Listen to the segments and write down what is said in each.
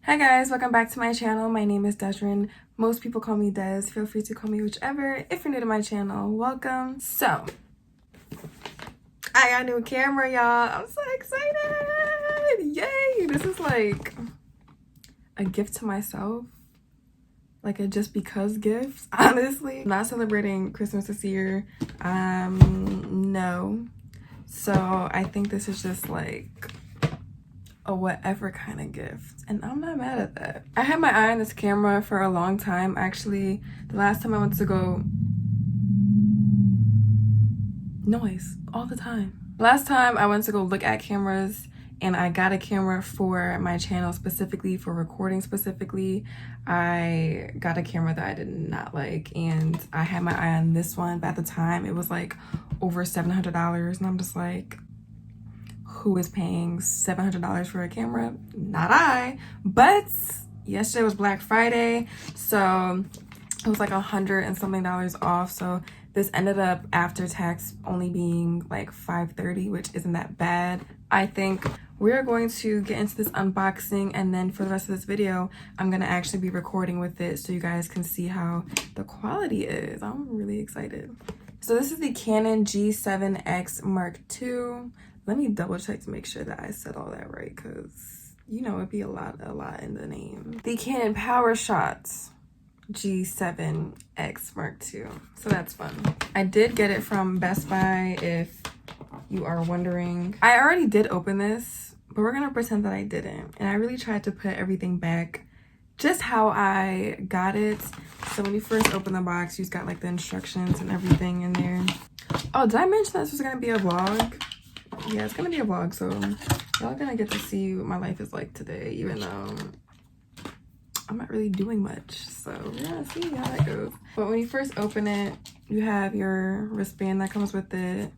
Hi guys, welcome back to my channel. My name is Deszren. Most people call me Des. Feel free to call me whichever. If you're new to my channel, welcome. So, I got a new camera, y'all. I'm so excited. Yay! This is like a gift to myself. Like a just because gift, honestly. I'm not celebrating Christmas this year. No. So, I think this is just like a whatever kind of gift, and I'm not mad at that. I had my eye on this camera for a long time. Actually, the last time I went to go noise all the time. Last time I went to go look at cameras and I got a camera for my channel, specifically for recording specifically. I got a camera that I did not like, and I had my eye on this one, but at the time it was like over $700, and I'm just like, who is paying $700 for a camera? Not I. But yesterday was Black Friday, so it was like $100 and something off. So this ended up after tax only being like $530, which isn't that bad. I think we're going to get into this unboxing, and then for the rest of this video I'm gonna actually be recording with it so you guys can see how the quality is. I'm really excited. So this is the Canon G7X Mark II. Let me double check to make sure that I said all that right, because you know it'd be a lot in the name. The Canon PowerShot G7X Mark II. So that's fun. I did get it from Best Buy, if you are wondering. I already did open this, but we're gonna pretend that I didn't. And I really tried to put everything back just how I got it. So when you first open the box, you just got like the instructions and everything in there. Oh, did I mention this was gonna be a vlog? Yeah, it's gonna be a vlog, so y'all gonna get to see what my life is like today, even though I'm not really doing much. So we're gonna see how that goes. But when you first open it, you have your wristband that comes with it.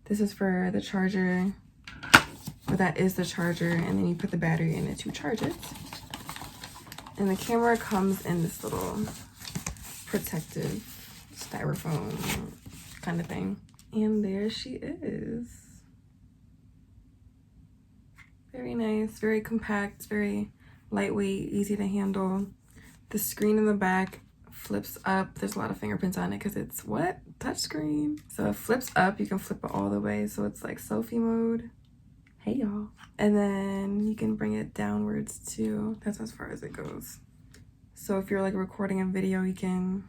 This is for the charger, or that is the charger, and then you put the battery in it to charge it. And the camera comes in this little protective styrofoam kind of thing. And there she is. Very nice, very compact, very lightweight, easy to handle. The screen in the back flips up. There's a lot of fingerprints on it because it's what? Touchscreen. So it flips up. You can flip it all the way. So it's like selfie mode. Hey y'all. And then you can bring it downwards too. That's as far as it goes. So if you're like recording a video, you can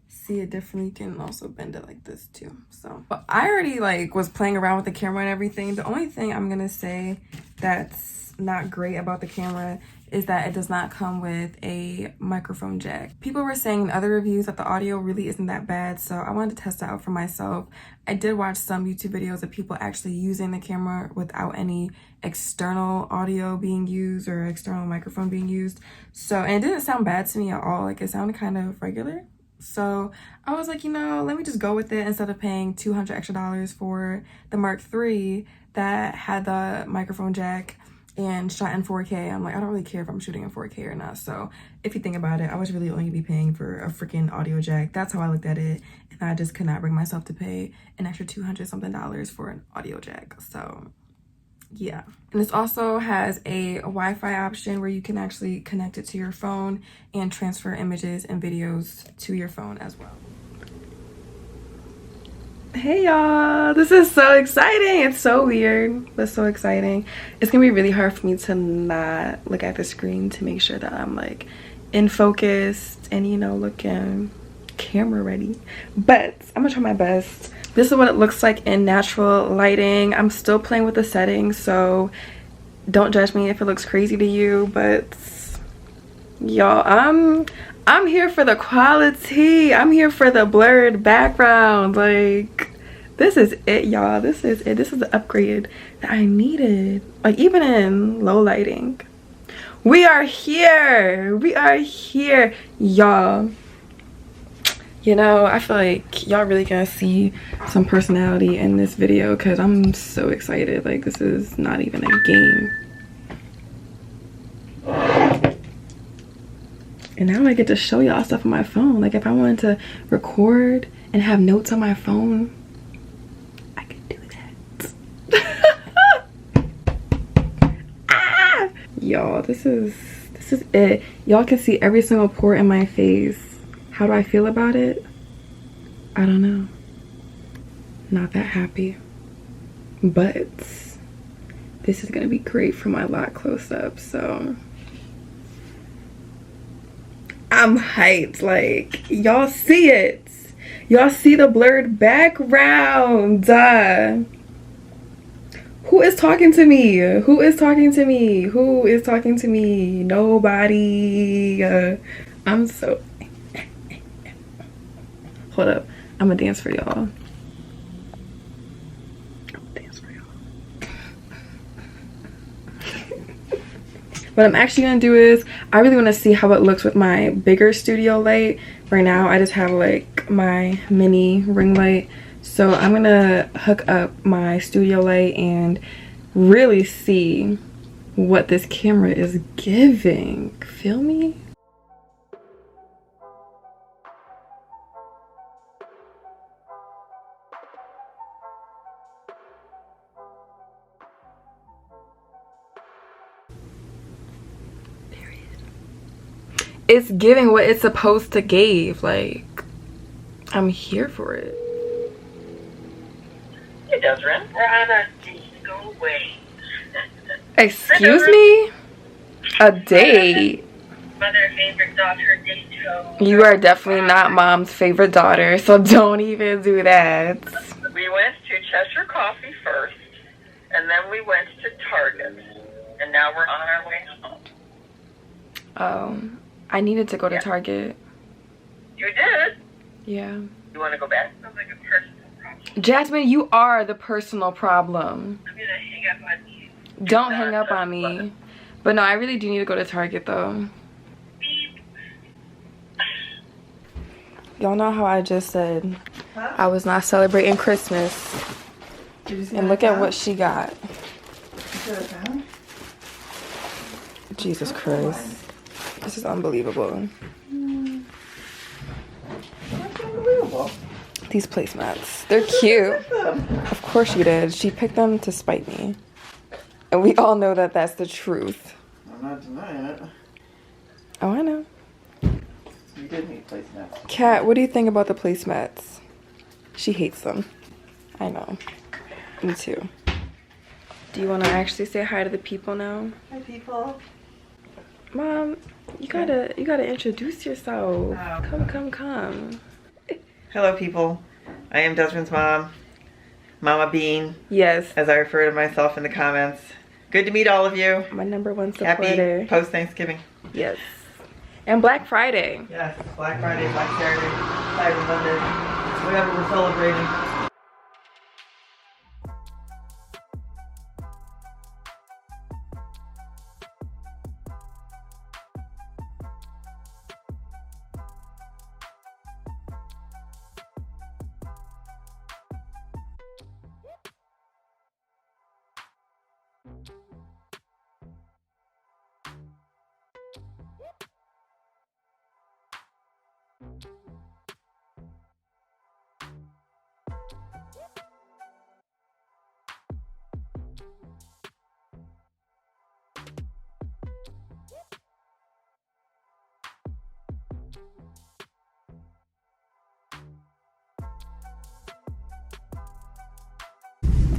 see it differently. You can also bend it like this too. So but I already like was playing around with the camera and everything. The only thing I'm gonna say that's not great about the camera is that it does not come with a microphone jack. People were saying in other reviews that the audio really isn't that bad, so I wanted to test that out for myself. I did watch some YouTube videos of people actually using the camera without any external audio being used or external microphone being used. So, and it didn't sound bad to me at all. Like, it sounded kind of regular. So I was like, you know, let me just go with it instead of paying $200 extra for the Mark III that had the microphone jack and shot in 4K. I'm like, I don't really care if I'm shooting in 4K or not. So if you think about it, I was really only gonna be paying for a freaking audio jack. That's how I looked at it. And I just could not bring myself to pay an extra $200 something for an audio jack. So yeah. And this also has a Wi-Fi option where you can actually connect it to your phone and transfer images and videos to your phone as well. Hey y'all, this is so exciting. It's so weird, but so exciting. It's gonna be really hard for me to not look at the screen to make sure that I'm like in focus and, you know, looking camera ready, but I'm gonna try my best. This is what it looks like in natural lighting. I'm still playing with the settings, so don't judge me if it looks crazy to you, but y'all, I'm here for the quality. I'm here for the blurred background. Like, this is it, y'all. This is it. This is the upgrade that I needed. Like, even in low lighting, we are here. We are here, y'all. You know, I feel like y'all really gonna see some personality in this video because I'm so excited. Like, this is not even a game. And now I get to show y'all stuff on my phone. Like, if I wanted to record and have notes on my phone, I could do that. Ah! Y'all, y'all. This is it. Y'all can see every single pore in my face. How do I feel about it? I don't know. Not that happy. But this is gonna be great for my lot close up, so I'm hyped. Like, y'all see it. Y'all see the blurred background. Who is talking to me? Who is talking to me? Who is talking to me? Nobody. I'm so hold up. I'm gonna dance for y'all. What I'm actually gonna do is I really want to see how it looks with my bigger studio light. Right now I just have like my mini ring light, so I'm gonna hook up my studio light and really see what this camera is giving. Feel me? It's giving what it's supposed to give. Like, I'm here for it. Hey, Deszren. We're on a date. Go away. Excuse me? A date? Mother, favorite daughter, date show. You are definitely not mom's favorite daughter, so don't even do that. We went to Cheshire Coffee first, and then we went to Target, and now we're on our way home. I needed to go to Target. You did? Yeah. You want to go back? Sounds like a personal problem. Jasmine, you are the personal problem. I'm going to hang up on you. Don't hang up on me. But no, I really do need to go to Target though. Beep. Y'all know how I just said I was not celebrating Christmas. And look at what she got. Jesus Christ. This is unbelievable. That's unbelievable. These placemats. They're cute. Of course she did. she picked them to spite me. And we all know that that's the truth. I'm not denying it. Oh, I know. You did need placemats. Kat, what do you think about the placemats? She hates them. I know. Me too. Do you want to actually say hi to the people now? Hi, people. Mom, you gotta introduce yourself. Oh. Come. Hello, people. I am Deszren's mom, Mama Bean, Yes, as I refer to myself in the comments. Good to meet all of you. my #1 supporter. Happy post-Thanksgiving. Yes. And Black Friday. Yes, Black Friday, Black Saturday, Cyber Monday, whatever we're celebrating.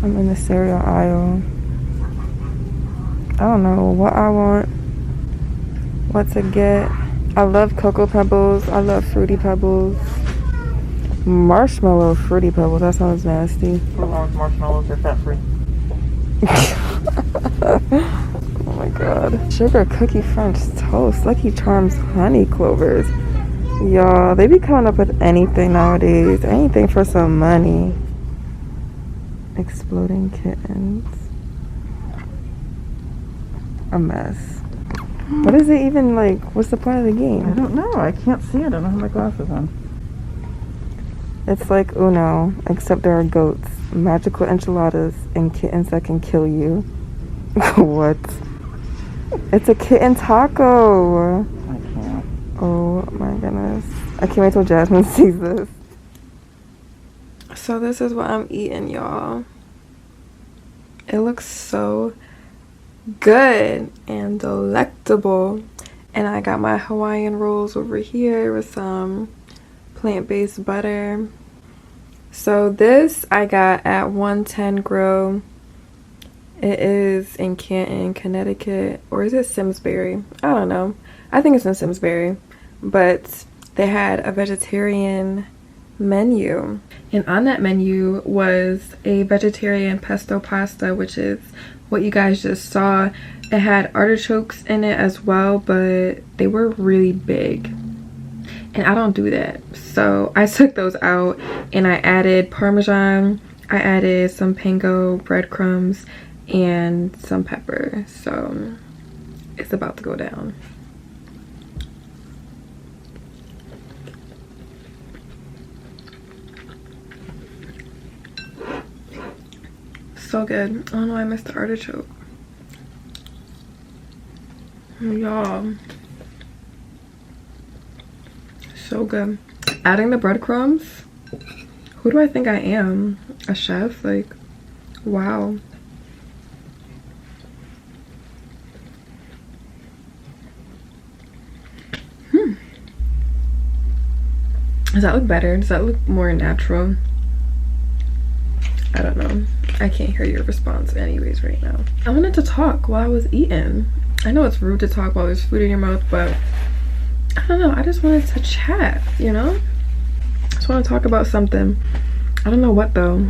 I'm in the cereal aisle. I don't know what I want, what to get. I love Cocoa Pebbles. I love Fruity Pebbles. Marshmallow Fruity Pebbles. That sounds nasty. What's wrong with marshmallows? They're fat-free. Oh my god. Sugar Cookie French Toast. Lucky Charms Honey Clovers. Y'all, they be coming up with anything nowadays. Anything for some money. Exploding Kittens. A mess. What is it even like? What's the point of the I game? don't know. I can't see it. I don't have my glasses on. It's like Uno, except there are goats, magical enchiladas, and kittens that can kill you. What? It's a kitten taco. I can't. Oh my goodness. I can't wait till Jasmine sees this. So this is what I'm eating, y'all. It looks so good and delectable. And I got my Hawaiian rolls over here with some plant-based butter. So this I got at 110 Grill. It is in Canton, Connecticut, or is it Simsbury? I don't know. I think it's in Simsbury, but they had a vegetarian menu, and on that menu was a vegetarian pesto pasta, which is what you guys just saw. It had artichokes in it as well, but they were really big, and I don't do that, so I took those out and I added Parmesan, I added some panko breadcrumbs and some pepper. So it's about to go down. So good. Oh no, I missed the artichoke. Y'all, so good. Adding the breadcrumbs, who do I think I am? A chef? Like, wow. Does that look better? Does that look more natural? I don't know. I can't hear your response anyways right now. I wanted to talk while I was eating. I know it's rude to talk while there's food in your mouth, but I don't know. I just wanted to chat, you know? I just want to talk about something. I don't know what though.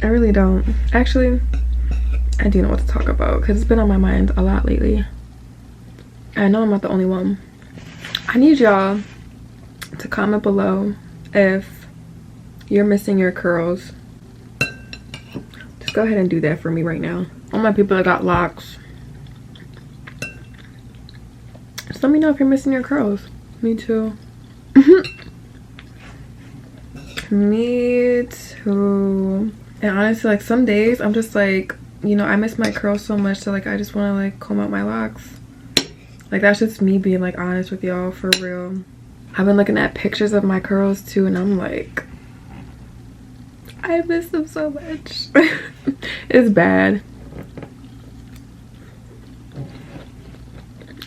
I really don't. Actually, I do know what to talk about because it's been on my mind a lot lately. I know I'm not the only one. I need y'all to comment below if you're missing your curls. Just go ahead and do that for me right now. All my people that got locks, just let me know if you're missing your curls. Me too. Me too. And honestly, like, some days I'm just like, you know, I miss my curls so much that like I just want to like comb out my locks. Like, that's just me being like honest with y'all, for real. I've been looking at pictures of my curls too, and I'm like, I miss them so much. It's bad.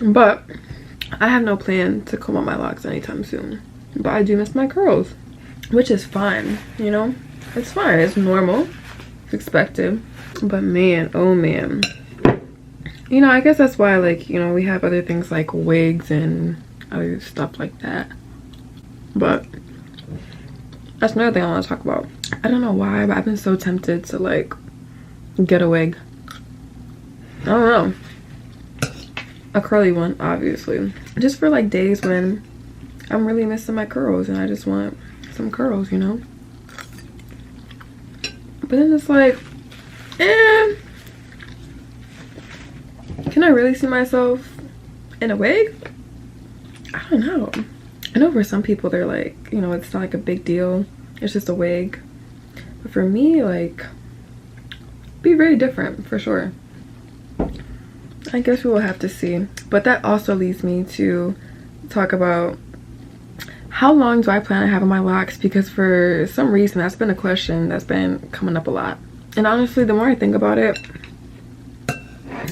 But I have no plan to comb out my locks anytime soon. But I do miss my curls, which is fine, you know? It's fine, it's normal, it's expected. But man, oh man. You know, I guess that's why, like, you know, we have other things like wigs and other stuff like that. But that's another thing I want to talk about. I don't know why, but I've been so tempted to like get a wig. I don't know. A curly one, obviously. Just for like days when I'm really missing my curls and I just want some curls, you know? But then it's like, can I really see myself in a wig? I don't know. I know for some people they're like, you know, it's not like a big deal. It's just a wig. But for me, like, be very different for sure. I guess we will have to see. But that also leads me to talk about how long do I plan on having my locks, because for some reason that's been a question that's been coming up a lot. And honestly, the more I think about it,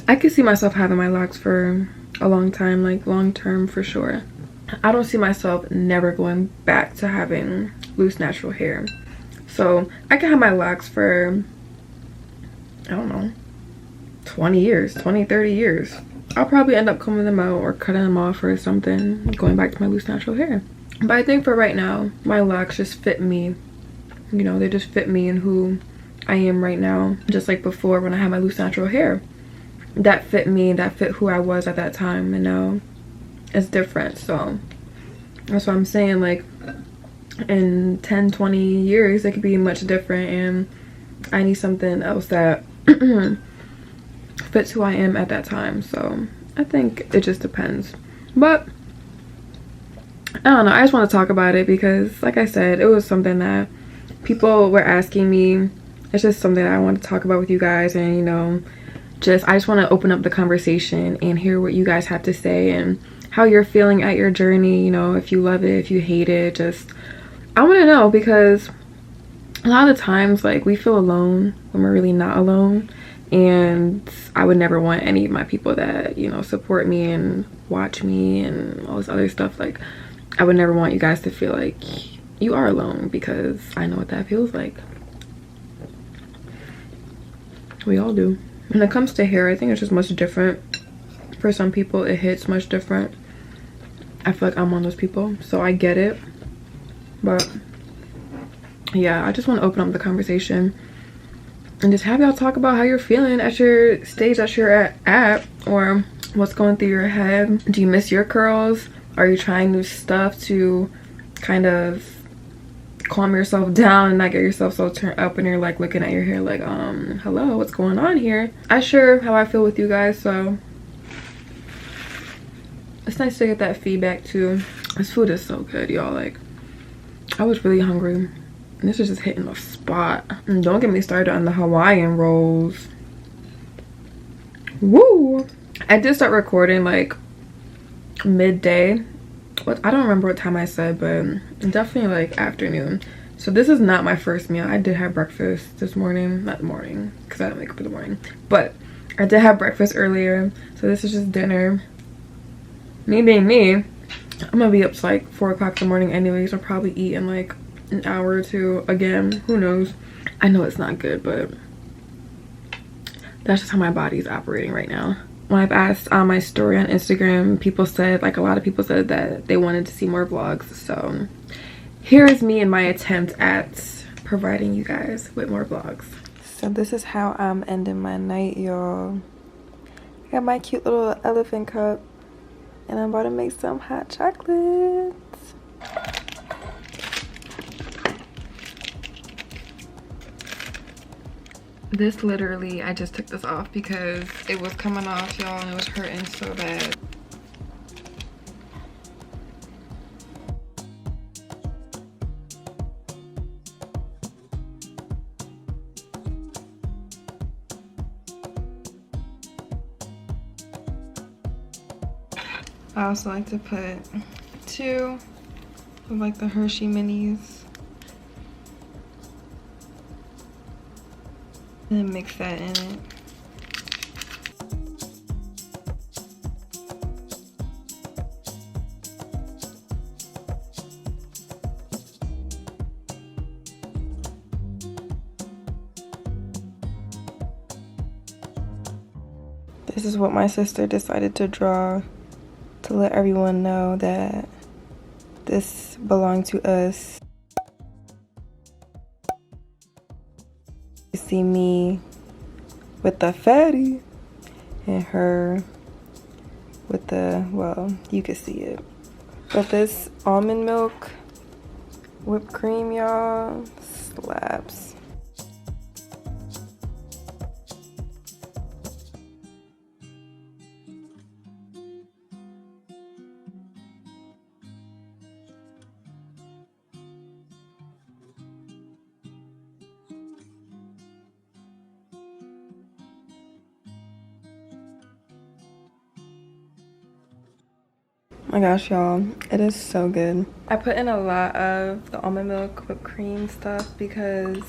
I could see myself having my locks for a long time, like long term for sure. I don't see myself never going back to having loose natural hair. So I can have my locks for, I don't know, 20 years, 20, 30 years. I'll probably end up combing them out or cutting them off or something, going back to my loose natural hair. But I think for right now, my locks just fit me. You know, they just fit me and who I am right now. Just like before when I had my loose natural hair. That fit me, that fit who I was at that time, and now it's different. So that's what I'm saying, like in 10, 20 years it could be much different, and I need something else that fits who I am at that time. So I think it just depends. But I don't know, I just want to talk about it because, like I said, it was something that people were asking me. It's just something that I want to talk about with you guys, and you know, I just want to open up the conversation and hear what you guys have to say and how you're feeling at your journey. You know, if you love it, if you hate it, just I want to know, because a lot of the times like we feel alone when we're really not alone. And I would never want any of my people that, you know, support me and watch me and all this other stuff, like, I would never want you guys to feel like you are alone, because I know what that feels like. We all do. When it comes to hair, I think it's just much different. For some people, it hits much different. I feel like I'm one of those people, so I get it. But yeah, I just want to open up the conversation and just have y'all talk about how you're feeling at your stage that you're at, or what's going through your head. Do you miss your curls? Are you trying new stuff to kind of calm yourself down and not get yourself so turned up and you're like looking at your hair like, hello, what's going on here? I share how I feel with you guys, so it's nice to get that feedback too. This food is so good, y'all. Like, I was really hungry and this is just hitting the spot. And don't get me started on the Hawaiian rolls. Woo! I did start recording like midday. I don't remember what time I said, but definitely like afternoon. So this is not my first meal. I did have breakfast this morning. Not the morning, because I don't wake up in the morning. But I did have breakfast earlier. So this is just dinner. Me being me, I'm gonna be up to like 4 o'clock in the morning anyways. I'll probably eat in like an hour or two. Again, who knows? I know it's not good, but that's just how my body's operating right now. When I've asked on my story on Instagram, people said, like, a lot of people said that they wanted to see more vlogs. So here is me in my attempt at providing you guys with more vlogs. So this is how I'm ending my night, y'all. I got my cute little elephant cup and I'm about to make some hot chocolate. This literally, I just took this off because it was coming off, y'all, and it was hurting so bad. I also like to put 2 of like the Hershey minis. And then mix that in it. This is what my sister decided to draw to let everyone know that this belonged to us. You see me with the fatty and her with the, well, you can see it. But this almond milk whipped cream, y'all, slaps. Oh my gosh, y'all, it is so good. I put in a lot of the almond milk whipped cream stuff because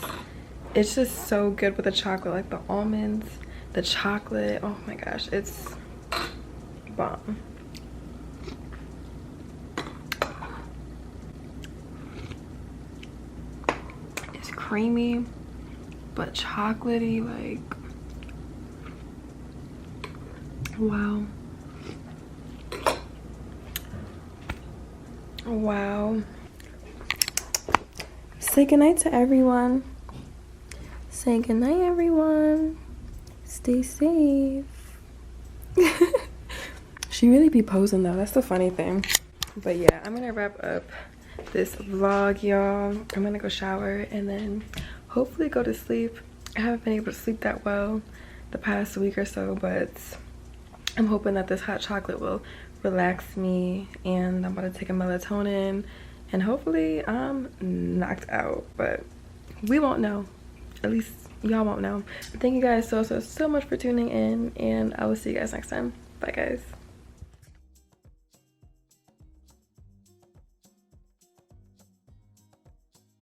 it's just so good with the chocolate, like the almonds, the chocolate. Oh my gosh, it's bomb. It's creamy but chocolatey, like, wow. Wow. Say goodnight to everyone. Say goodnight, everyone. Stay safe. She really be posing though. That's the funny thing. But yeah, I'm gonna wrap up this vlog, y'all. I'm gonna go shower and then hopefully go to sleep. I haven't been able to sleep that well the past week or so, but I'm hoping that this hot chocolate will relax me, and I'm about to take a melatonin and hopefully I'm knocked out, but we won't know. At least y'all won't know. Thank you guys so much for tuning in, and I will see you guys next time. Bye guys.